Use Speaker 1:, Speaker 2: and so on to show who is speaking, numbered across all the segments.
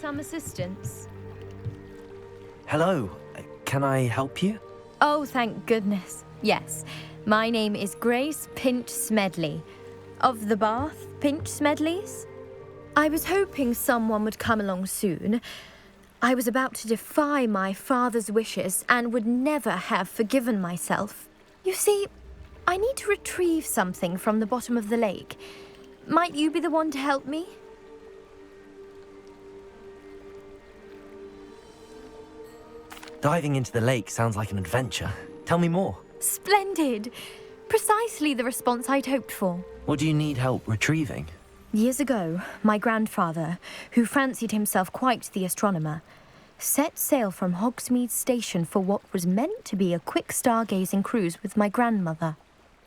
Speaker 1: some assistance?
Speaker 2: Hello, can I help you?
Speaker 1: Oh, thank goodness. Yes, my name is Grace Pinch Smedley, of the Bath Pinch Smedleys. I was hoping someone would come along soon. I was about to defy my father's wishes and would never have forgiven myself. You see, I need to retrieve something from the bottom of the lake. Might you be the one to help me?
Speaker 2: Diving into the lake sounds like an adventure. Tell me more.
Speaker 1: Splendid! Precisely the response I'd hoped for.
Speaker 2: What do you need help retrieving?
Speaker 1: Years ago, my grandfather, who fancied himself quite the astronomer, set sail from Hogsmeade Station for what was meant to be a quick stargazing cruise with my grandmother.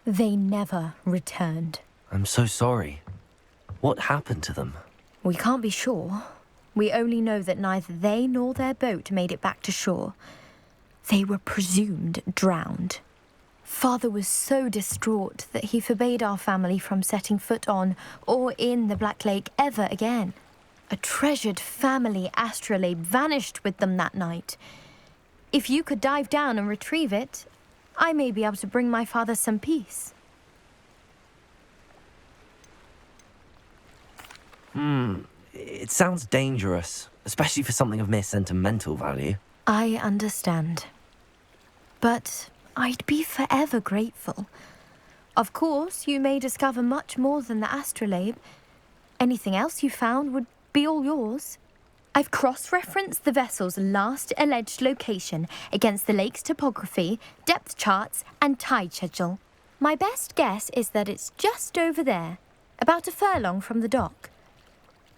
Speaker 1: They never returned.
Speaker 2: I'm so sorry. What happened to them?
Speaker 1: We can't be sure. We only know that neither they nor their boat made it back to shore. They were presumed drowned. Father was so distraught that he forbade our family from setting foot on or in the Black Lake ever again. A treasured family astrolabe vanished with them that night. If you could dive down and retrieve it, I may be able to bring my father some peace.
Speaker 2: It sounds dangerous, especially for something of mere sentimental value.
Speaker 1: I understand. But I'd be forever grateful. Of course, you may discover much more than the astrolabe. Anything else you found would be all yours. I've cross-referenced the vessel's last alleged location against the lake's topography, depth charts, and tide schedule. My best guess is that it's just over there, about a furlong from the dock.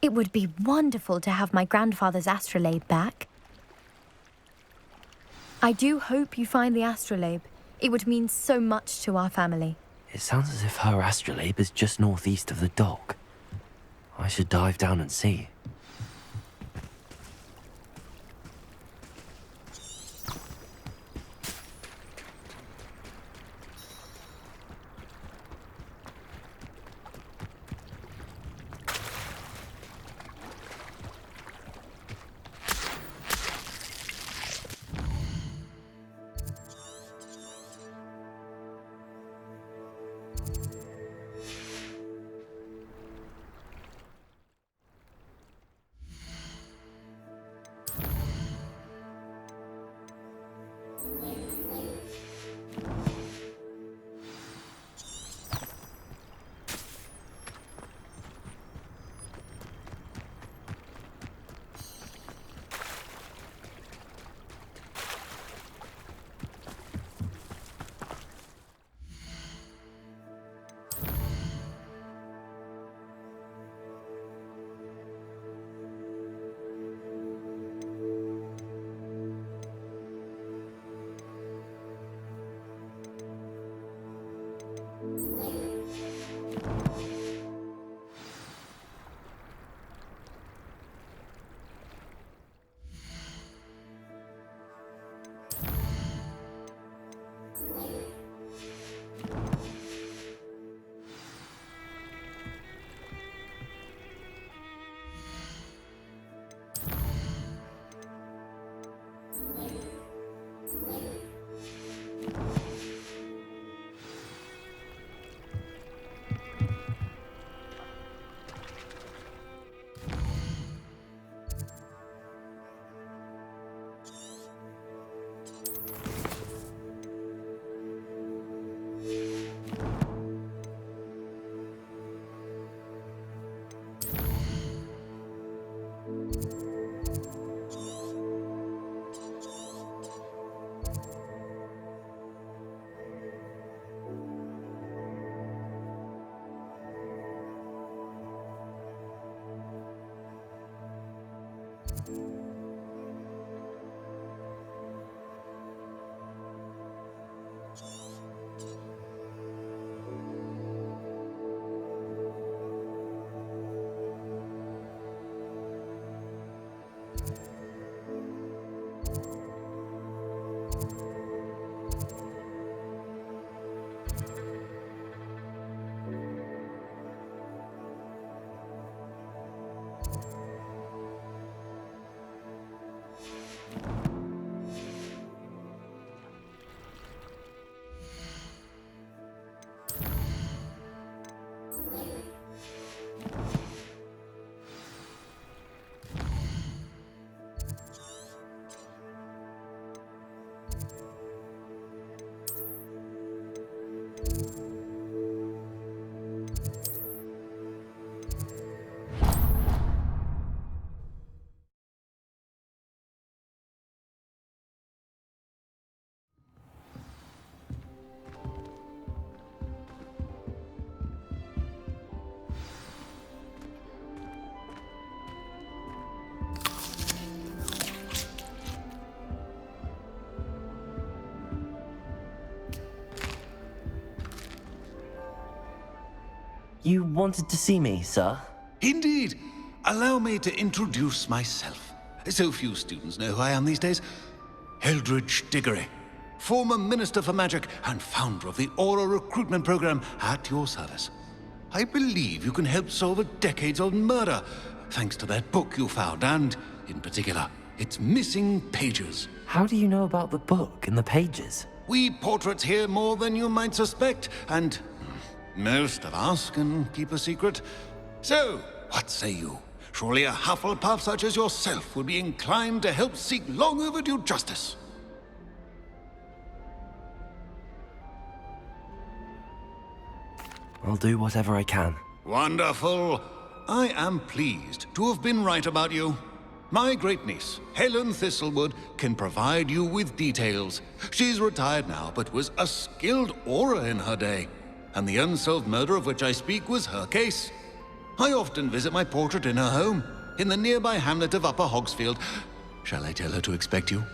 Speaker 1: It would be wonderful to have my grandfather's astrolabe back. I do hope you find the astrolabe. It would mean so much to our family.
Speaker 2: It sounds as if her astrolabe is just northeast of the dock. I should dive down and see. You wanted to see me, sir?
Speaker 3: Indeed. Allow me to introduce myself. So few students know who I am these days. Eldridge Diggory, former Minister for Magic and founder of the Aura Recruitment Program, at your service. I believe you can help solve a decades-old murder, thanks to that book you found, and, in particular, its missing pages.
Speaker 2: How do you know about the book and the pages?
Speaker 3: We portraits hear more than you might suspect, and most of us can keep a secret. So, what say you? Surely a Hufflepuff such as yourself would be inclined to help seek long overdue justice.
Speaker 2: I'll do whatever I can.
Speaker 3: Wonderful. I am pleased to have been right about you. My great-niece, Helen Thistlewood, can provide you with details. She's retired now, but was a skilled aura in her day. And the unsolved murder of which I speak was her case. I often visit my portrait in her home, in the nearby hamlet of Upper Hogsfield. Shall I tell her to expect you?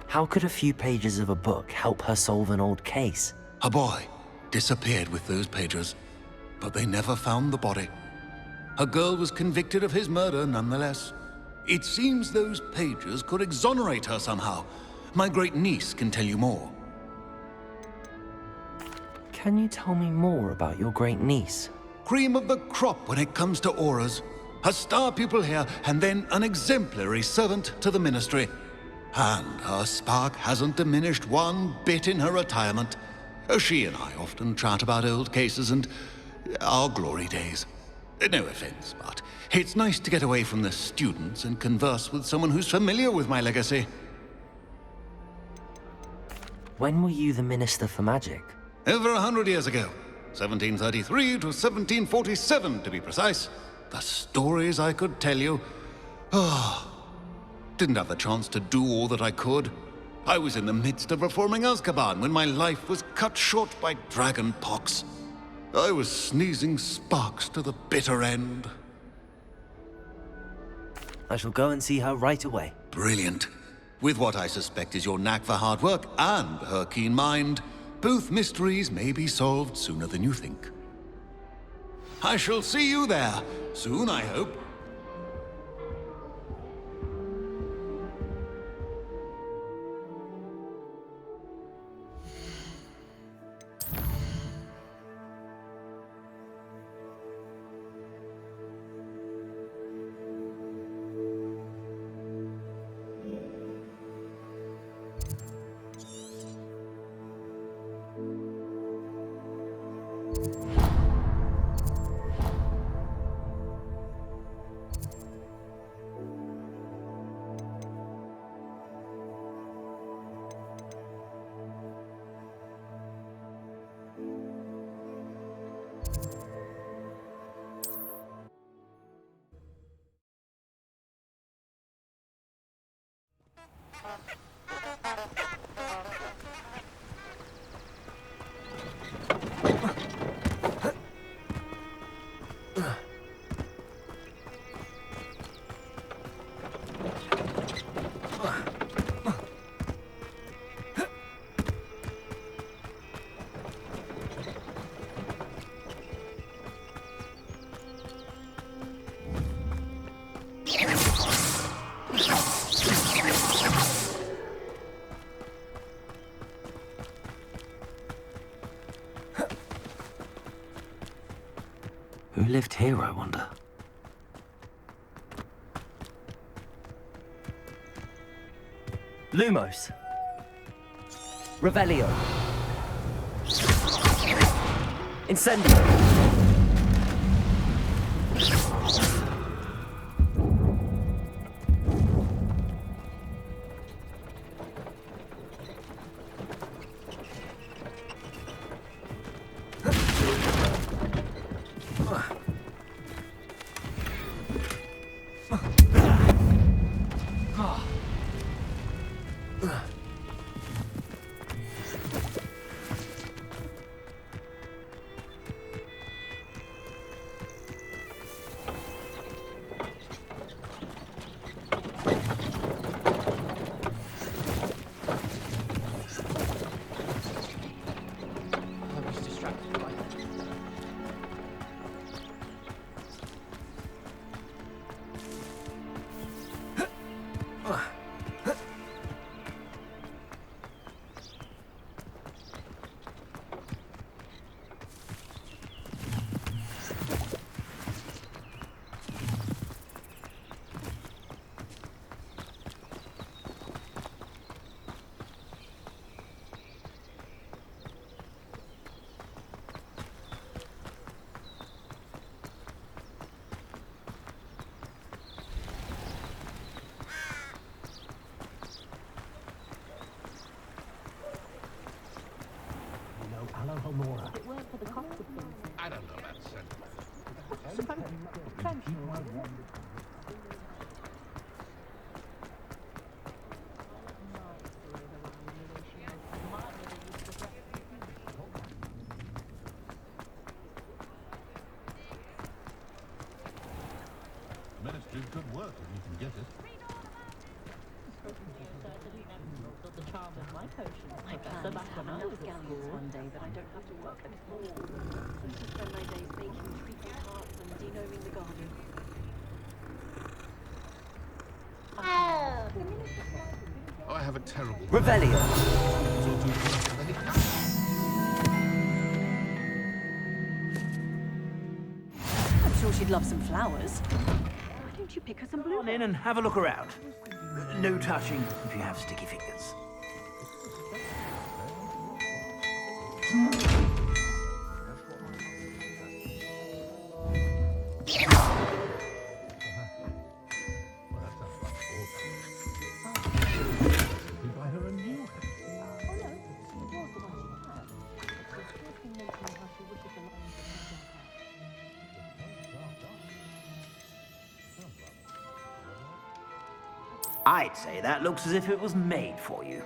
Speaker 2: How could a few pages of a book help her solve an old case?
Speaker 3: A boy disappeared with those pages, but they never found the body. A girl was convicted of his murder nonetheless. It seems those pages could exonerate her somehow. My great-niece can tell you more.
Speaker 2: Can you tell me more about your great-niece?
Speaker 3: Cream of the crop when it comes to auras. A star pupil here, and then an exemplary servant to the ministry. And her spark hasn't diminished one bit in her retirement. She and I often chat about old cases and our glory days. No offense, but it's nice to get away from the students and converse with someone who's familiar with my legacy.
Speaker 2: When were you the Minister for Magic?
Speaker 3: Over 100 years ago. 1733 to 1747, to be precise. The stories I could tell you. Didn't have the chance to do all that I could. I was in the midst of reforming Azkaban when my life was cut short by dragon pox. I was sneezing sparks to the bitter end.
Speaker 2: I shall go and see her right away.
Speaker 3: Brilliant. With what I suspect is your knack for hard work and her keen mind, both mysteries may be solved sooner than you think. I shall see you there, soon I hope.
Speaker 2: Who lived here, I wonder? Lumos. Revelio. Incendio.
Speaker 4: Ministry's good work if you can get it.
Speaker 5: The charm of my potion. I guess back when I was at school. One day that I don't have to work anymore. I used to spend my days making treacle tarts and denoming the garden.
Speaker 4: Oh, I have a terrible
Speaker 2: Revelio.
Speaker 5: I'm sure she'd love some flowers. Why don't you pick her some blue?
Speaker 6: Come on in and have a look around. No touching if you have sticky fingers. I'd say that looks as if it was made for you.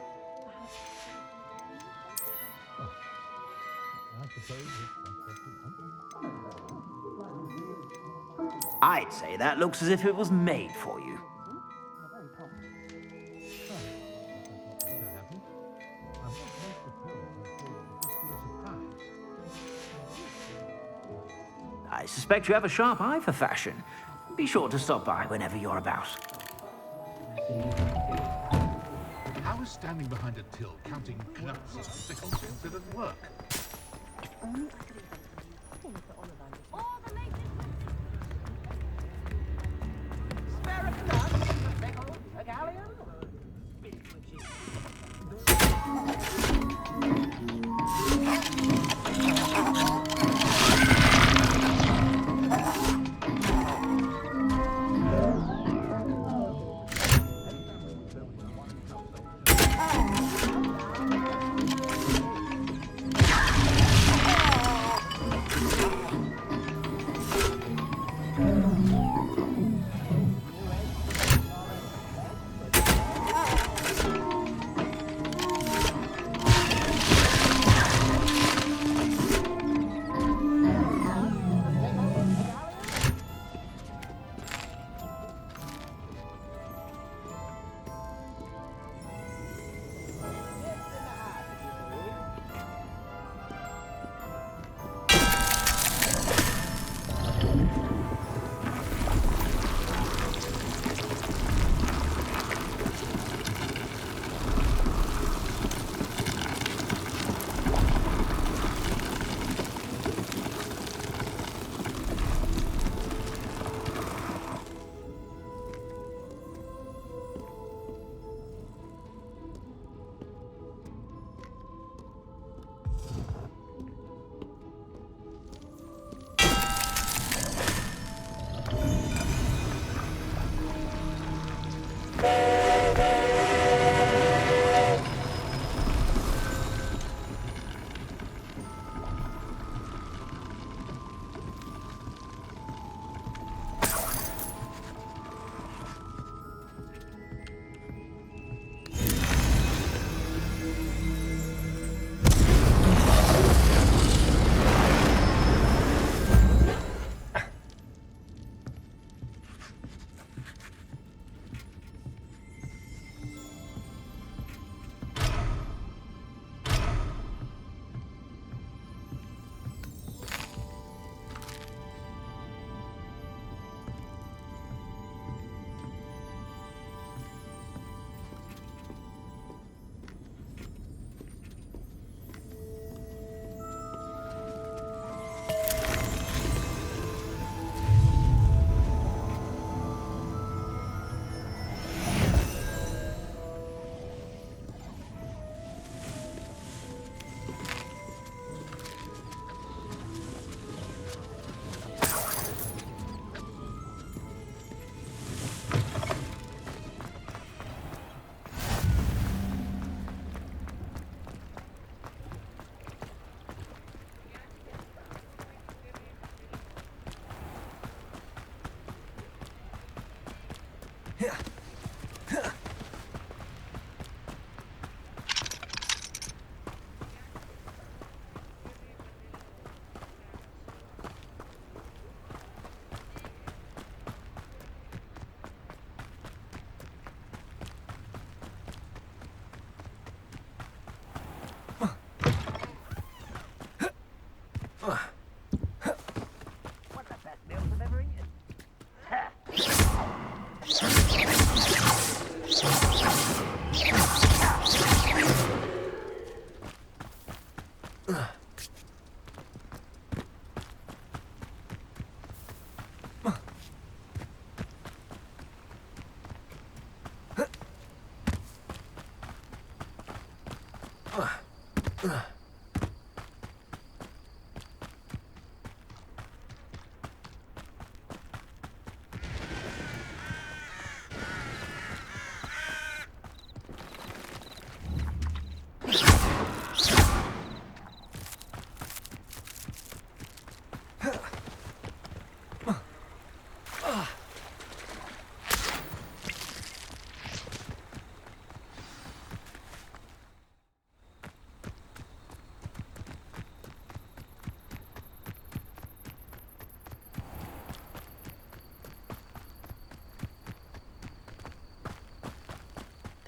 Speaker 6: I'd say that looks as if it was made for you. I suspect you have a sharp eye for fashion. Be sure to stop by whenever you're about.
Speaker 4: How is standing behind a till counting knups as sickles considered work?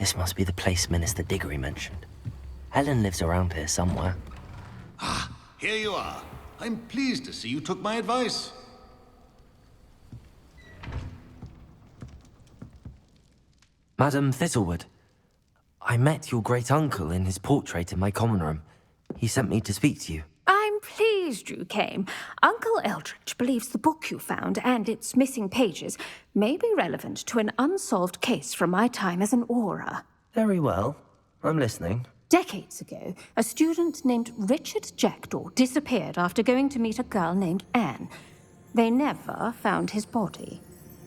Speaker 2: This must be the place Minister Diggory mentioned. Helen lives around here somewhere.
Speaker 3: Here you are. I'm pleased to see you took my advice.
Speaker 2: Madam Thistlewood, I met your great-uncle in his portrait in my common room. He sent me to speak to you.
Speaker 7: I'm pleased you came. Uncle Eldridge believes the book you found and its missing pages may be relevant to an unsolved case from my time as an aura.
Speaker 2: Very well. I'm listening.
Speaker 7: Decades ago, a student named Richard Jackdaw disappeared after going to meet a girl named Anne. They never found his body.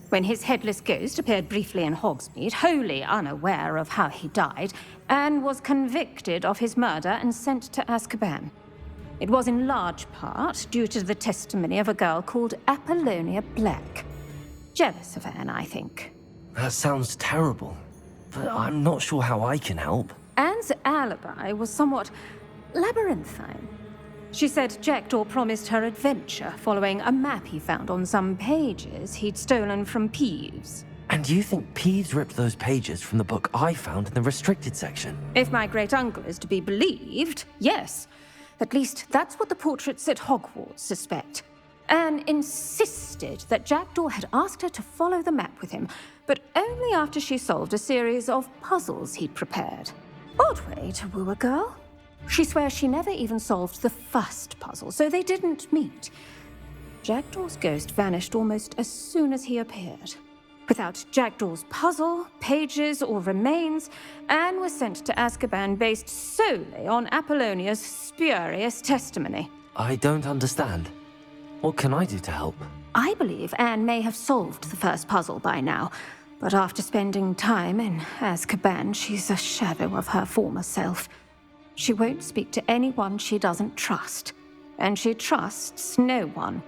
Speaker 7: When his headless ghost appeared briefly in Hogsmeade, wholly unaware of how he died, Anne was convicted of his murder and sent to Azkaban. It was in large part due to the testimony of a girl called Apollonia Black. Jealous of Anne, I think.
Speaker 2: That sounds terrible, but I'm not sure how I can help.
Speaker 7: Anne's alibi was somewhat labyrinthine. She said Jackdaw promised her adventure following a map he found on some pages he'd stolen from Peeves.
Speaker 2: And you think Peeves ripped those pages from the book I found in the restricted section?
Speaker 7: If my great-uncle is to be believed, yes. At least that's what the portraits at Hogwarts suspect. Anne insisted that Jackdaw had asked her to follow the map with him, but only after she solved a series of puzzles he'd prepared. Odd way to woo a girl. She swears she never even solved the first puzzle, so they didn't meet. Jackdaw's ghost vanished almost as soon as he appeared. Without Jackdaw's puzzle, pages, or remains, Anne was sent to Azkaban based solely on Apollonia's spurious testimony.
Speaker 2: I don't understand. What can I do to help?
Speaker 7: I believe Anne may have solved the first puzzle by now, but after spending time in Azkaban, she's a shadow of her former self. She won't speak to anyone she doesn't trust, and she trusts no one.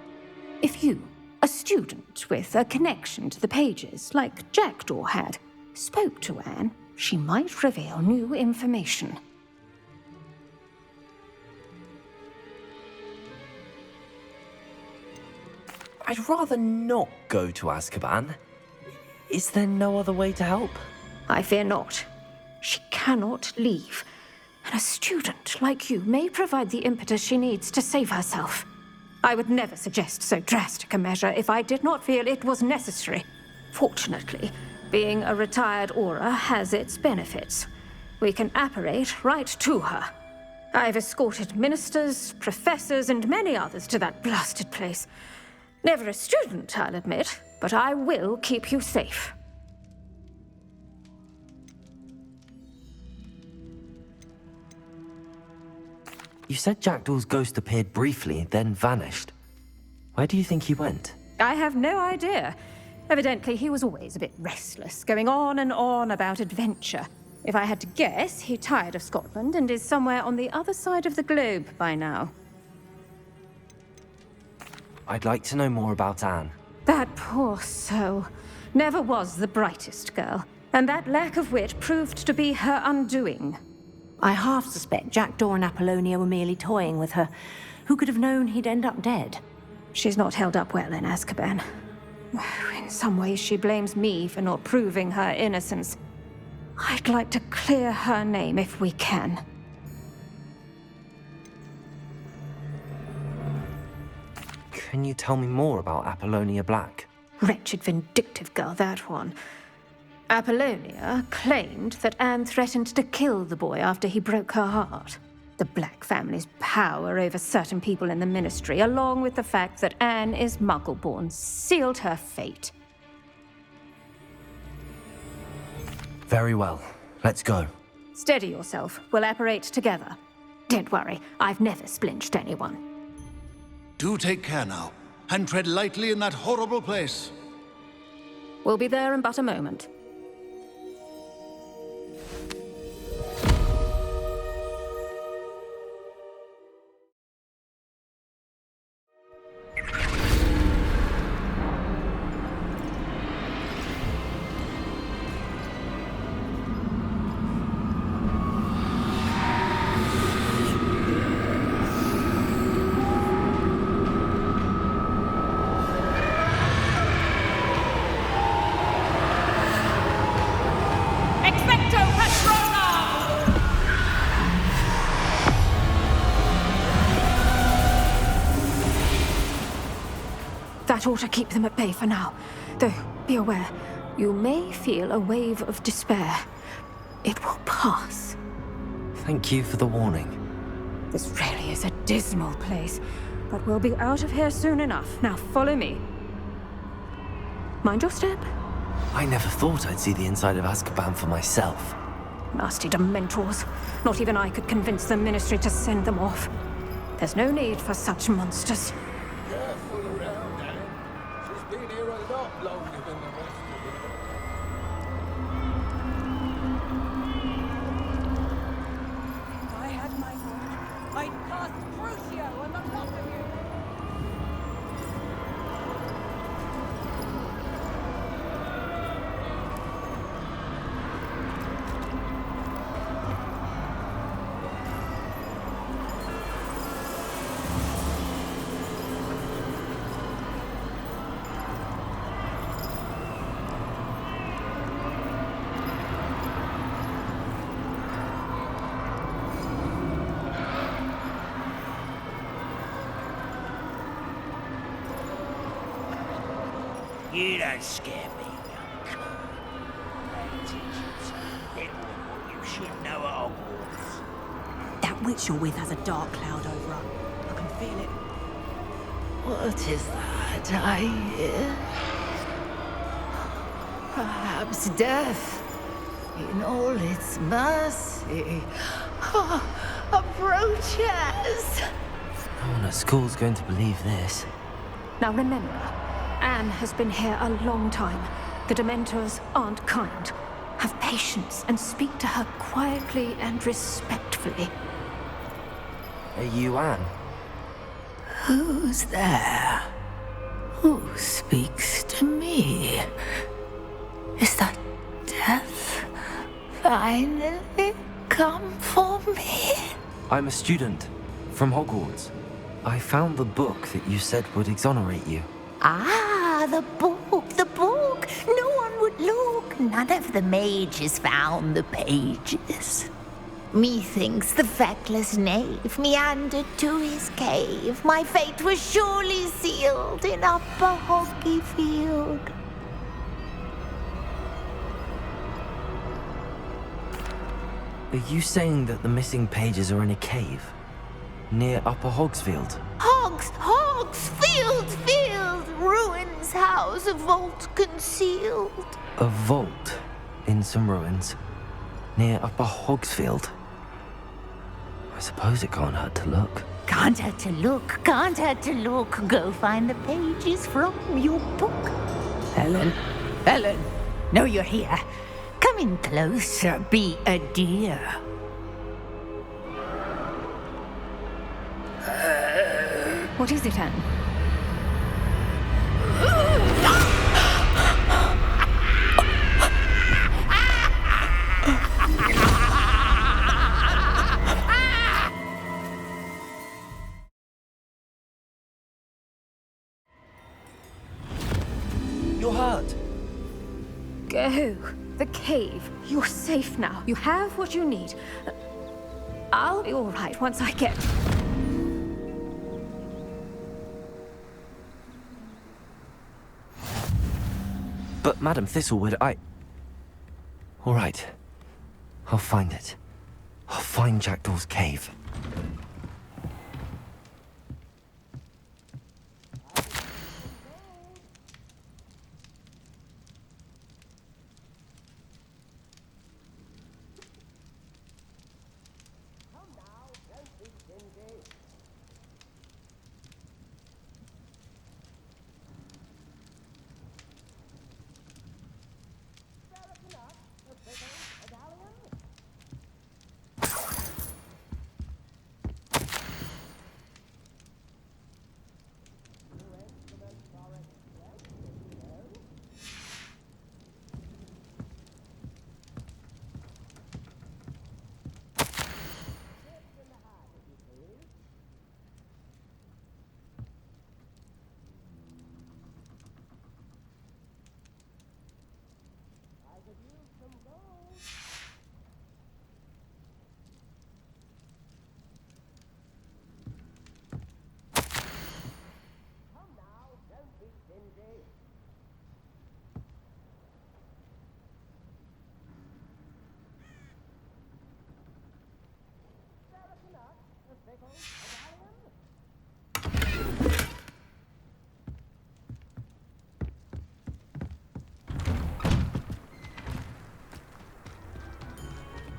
Speaker 7: If you, a student with a connection to the pages, like Jackdaw had, spoke to Anne, she might reveal new information.
Speaker 2: I'd rather not go to Azkaban. Is there no other way to help?
Speaker 7: I fear not. She cannot leave. And a student like you may provide the impetus she needs to save herself. I would never suggest so drastic a measure if I did not feel it was necessary. Fortunately, being a retired aura has its benefits. We can apparate right to her. I've escorted ministers, professors, and many others to that blasted place. Never a student, I'll admit, but I will keep you safe.
Speaker 2: You said Jackdaw's ghost appeared briefly, then vanished. Where do you think he went?
Speaker 7: I have no idea. Evidently, he was always a bit restless, going on and on about adventure. If I had to guess, he tired of Scotland and is somewhere on the other side of the globe by now.
Speaker 2: I'd like to know more about Anne.
Speaker 7: That poor soul. Never was the brightest girl, and that lack of wit proved to be her undoing.
Speaker 5: I half suspect Jackdaw and Apollonia were merely toying with her. Who could have known he'd end up dead?
Speaker 7: She's not held up well in Azkaban. In some ways, she blames me for not proving her innocence. I'd like to clear her name if we can.
Speaker 2: Can you tell me more about Apollonia Black?
Speaker 7: Wretched, vindictive girl, that one. Apollonia claimed that Anne threatened to kill the boy after he broke her heart. The Black family's power over certain people in the Ministry, along with the fact that Anne is Muggle-born, sealed her fate.
Speaker 2: Very well. Let's go.
Speaker 7: Steady yourself. We'll apparate together. Don't worry, I've never splinched anyone.
Speaker 3: Do take care now, and tread lightly in that horrible place.
Speaker 7: We'll be there in but a moment. That ought to keep them at bay for now. Though, be aware, you may feel a wave of despair. It will pass.
Speaker 2: Thank you for the warning.
Speaker 7: This really is a dismal place, but we'll be out of here soon enough. Now follow me. Mind your step.
Speaker 2: I never thought I'd see the inside of Azkaban for myself.
Speaker 7: Nasty Dementors. Not even I could convince the Ministry to send them off. There's no need for such monsters.
Speaker 8: Careful around, Anne. She's been here a lot longer than the rest of them.
Speaker 9: If I had my way, I'd cast Crucio on the lot of you.
Speaker 10: You don't scare me, young cur. They teach you so little what you should know at Hogwarts.
Speaker 9: That witch you're with has a dark cloud over her. I can feel it.
Speaker 11: What is that I hear? Perhaps death, in all its mercy, approaches.
Speaker 2: No one at school's going to believe this.
Speaker 7: Now remember, Anne has been here a long time. The Dementors aren't kind. Have patience and speak to her quietly and respectfully.
Speaker 2: Are you Anne?
Speaker 11: Who's there? Who speaks to me? Is that death finally come for me?
Speaker 2: I'm a student from Hogwarts. I found the book that you said would exonerate you.
Speaker 11: Ah, the book, the book. No one would look. None of the mages found the pages. Methinks the feckless knave meandered to his cave. My fate was surely sealed in Upper Hoggyfield.
Speaker 2: Are you saying that the missing pages are in a cave? Near Upper Hogsfield?
Speaker 11: Field, ruins house, a vault concealed.
Speaker 2: A vault in some ruins? Near Upper Hogsfield? I suppose it can't hurt to look.
Speaker 11: Can't hurt to look. Go find the pages from your book. Helen, know you're here. Come in closer, be a dear.
Speaker 7: What is it, Anne?
Speaker 2: You're hurt.
Speaker 7: Go. The cave. You're safe now. You have what you need. I'll be all right once I get...
Speaker 2: But Madam Thistlewood, All right. I'll find it. I'll find Jackdaw's cave.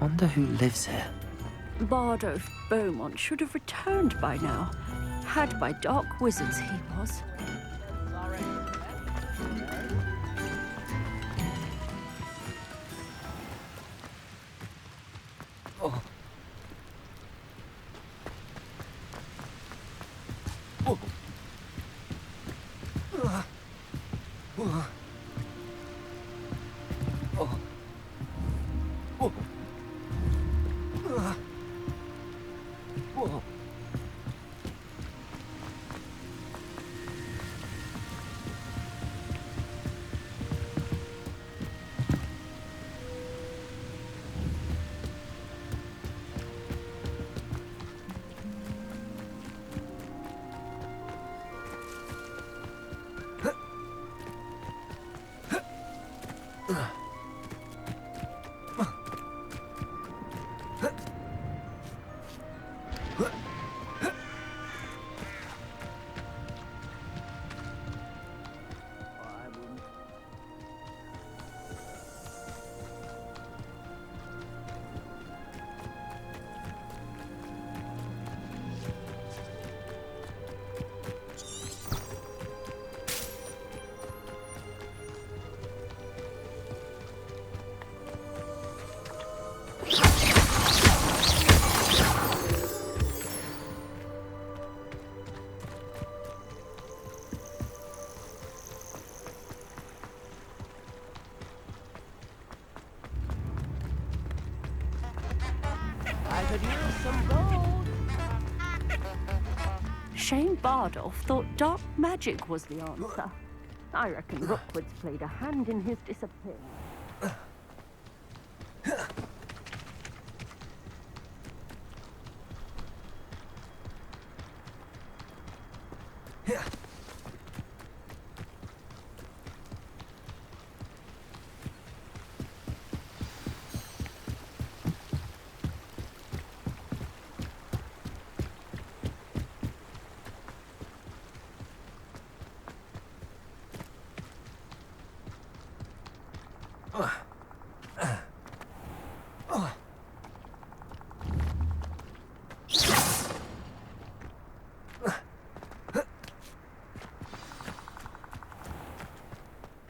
Speaker 2: Wonder who lives here.
Speaker 5: Bardo Beaumont should have returned by now. Had by dark wizards he was. Shane Bardolph thought dark magic was the answer. I reckon Rookwood's played a hand in his disappearance.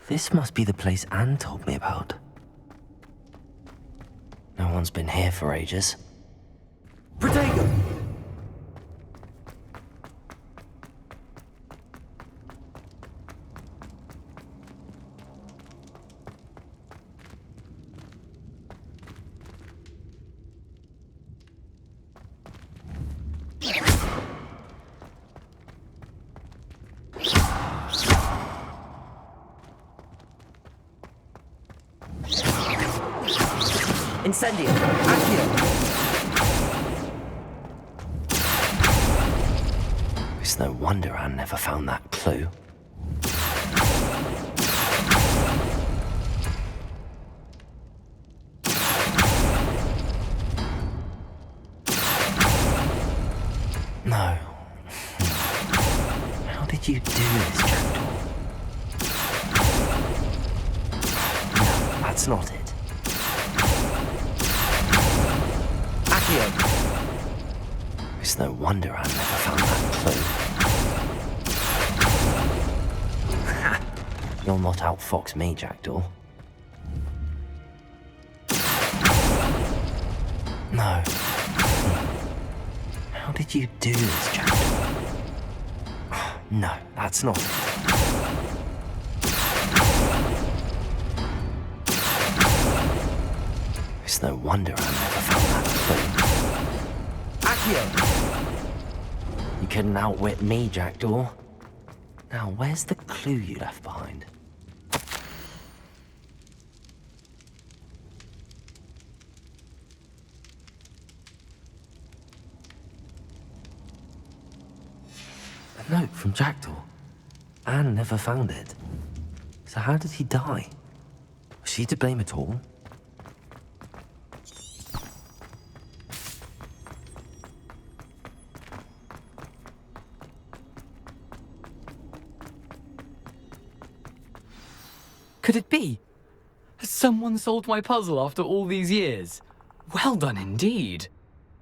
Speaker 2: This must be the place Anne told me about. No one's been here for ages. Protego! Incendio! Accio! It's no wonder Anne never found that clue. No. How did you do this, Jackdaw? No, that's not it. It's no wonder I never found that clue. You'll not outfox me, Jackdaw. No. How did you do this, Jackdaw? No, that's not it. It's no wonder I never found that clue. You couldn't outwit me, Jackdaw. Now, where's the clue you left behind? note from Jackdaw. Anne never found it. So how did he die? Was she to blame at all?
Speaker 12: Could it be? Has someone solved my puzzle after all these years? Well done indeed.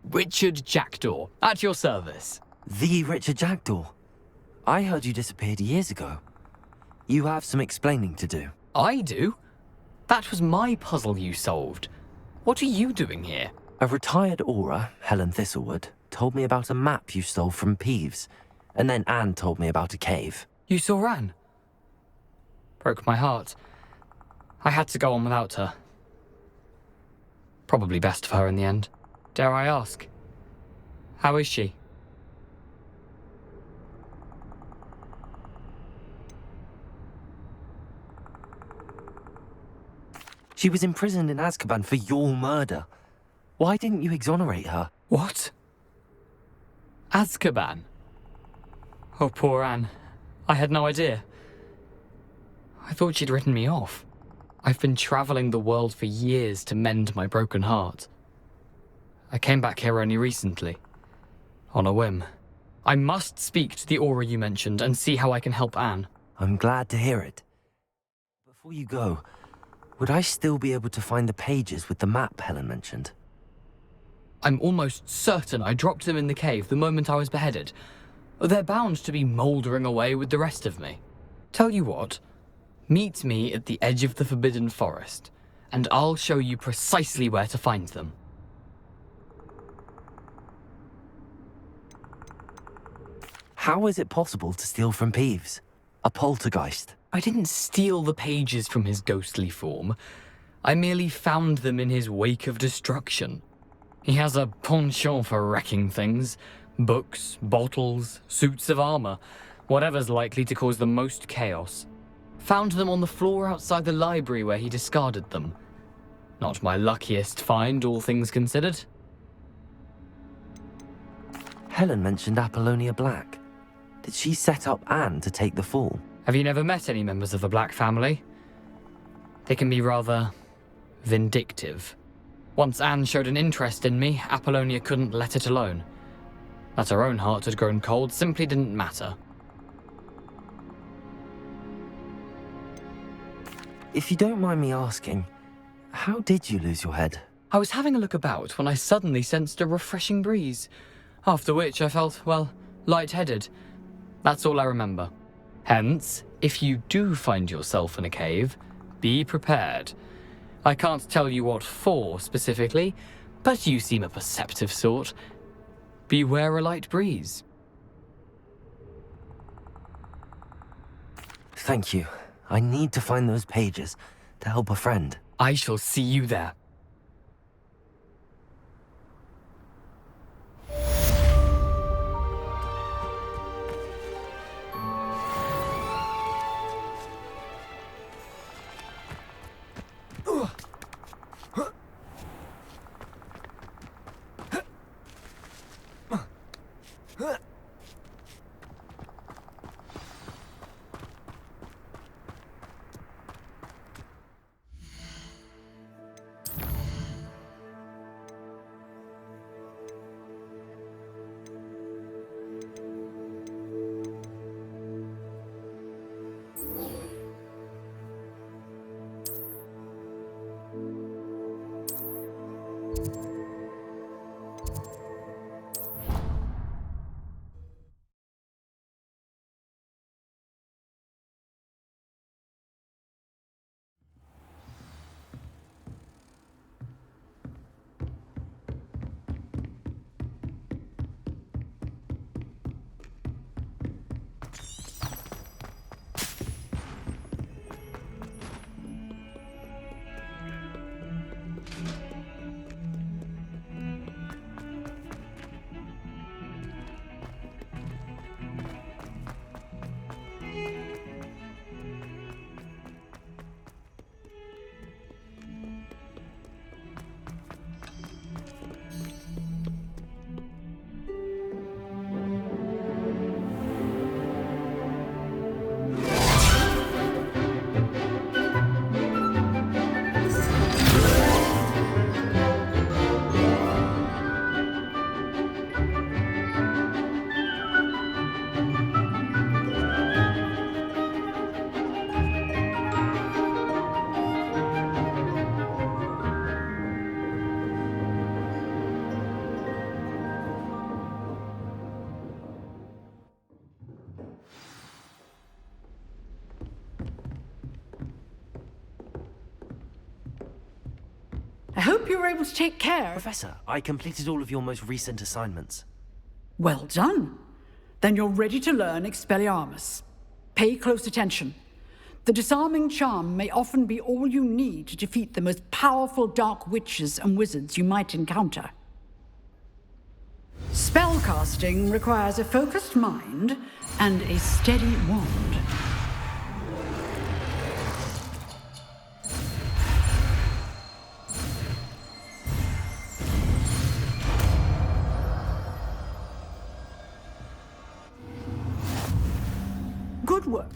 Speaker 12: Richard Jackdaw, at your service.
Speaker 2: The Richard Jackdaw. I heard you disappeared years ago. You have some explaining to do.
Speaker 12: I do? That was my puzzle you solved. What are you doing here?
Speaker 2: A retired aura, Helen Thistlewood, told me about a map you stole from Peeves, and then Anne told me about a cave.
Speaker 12: You saw Anne? Broke my heart. I had to go on without her. Probably best for her in the end. Dare I ask? How is she?
Speaker 2: She was imprisoned in Azkaban for your murder. Why didn't you exonerate her?
Speaker 12: What? Azkaban? Oh, poor Anne. I had no idea. I thought she'd written me off. I've been traveling the world for years to mend my broken heart. I came back here only recently. On a whim. I must speak to the aura you mentioned and see how I can help Anne.
Speaker 2: I'm glad to hear it. Before you go, would I still be able to find the pages with the map Helen mentioned?
Speaker 12: I'm almost certain I dropped them in the cave the moment I was beheaded. They're bound to be mouldering away with the rest of me. Tell you what, meet me at the edge of the Forbidden Forest, and I'll show you precisely where to find them.
Speaker 2: How is it possible to steal from Peeves? A poltergeist?
Speaker 12: I didn't steal the pages from his ghostly form. I merely found them in his wake of destruction. He has a penchant for wrecking things. Books, bottles, suits of armor, whatever's likely to cause the most chaos. Found them on the floor outside the library where he discarded them. Not my luckiest find, all things considered.
Speaker 2: Helen mentioned Apollonia Black. Did she set up Anne to take the fall?
Speaker 12: Have you never met any members of the Black family? They can be rather vindictive. Once Anne showed an interest in me, Apollonia couldn't let it alone. That her own heart had grown cold simply didn't matter.
Speaker 2: If you don't mind me asking, how did you lose your head?
Speaker 12: I was having a look about when I suddenly sensed a refreshing breeze, after which I felt, well, lightheaded. That's all I remember. Hence, if you do find yourself in a cave, be prepared. I can't tell you what for specifically, but you seem a perceptive sort. Beware a light breeze.
Speaker 2: Thank you. I need to find those pages to help a friend.
Speaker 12: I shall see you there.
Speaker 13: hope you were able to take care.
Speaker 2: Professor, I completed all of your most recent assignments.
Speaker 13: Well done. Then you're ready to learn Expelliarmus. Pay close attention. The disarming charm may often be all you need to defeat the most powerful dark witches and wizards you might encounter. Spellcasting requires a focused mind and a steady wand. Good work.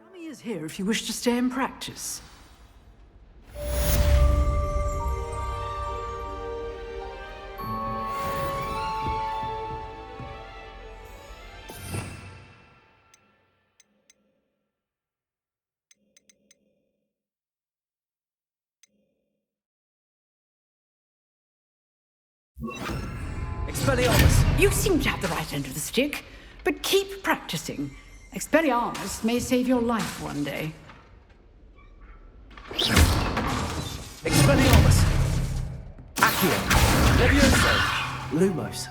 Speaker 13: Mummy is here if you wish to stay and practice.
Speaker 2: Expelliarmus!
Speaker 13: You seem to have the right end of the stick, but keep practicing. Expelliarmus may save your life one day.
Speaker 2: Expelliarmus! Accio! Levioso! Lumos.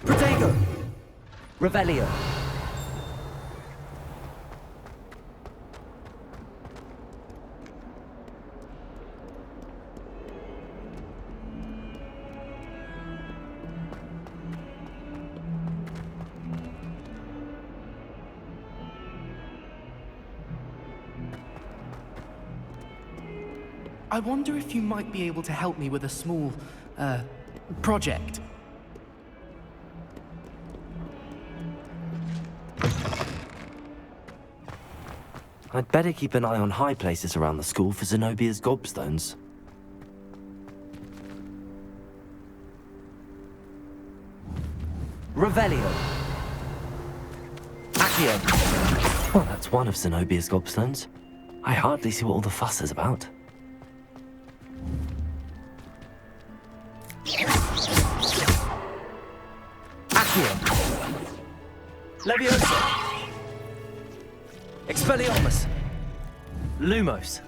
Speaker 2: Protego! Revelio.
Speaker 14: I wonder if you might be able to help me with a small, project.
Speaker 2: I'd better keep an eye on high places around the school for Zenobia's gobstones. Revelio. Accio. Well, that's one of Zenobia's gobstones. I hardly see what all the fuss is about. Accio. Leviosa. Expelliarmus. Lumos.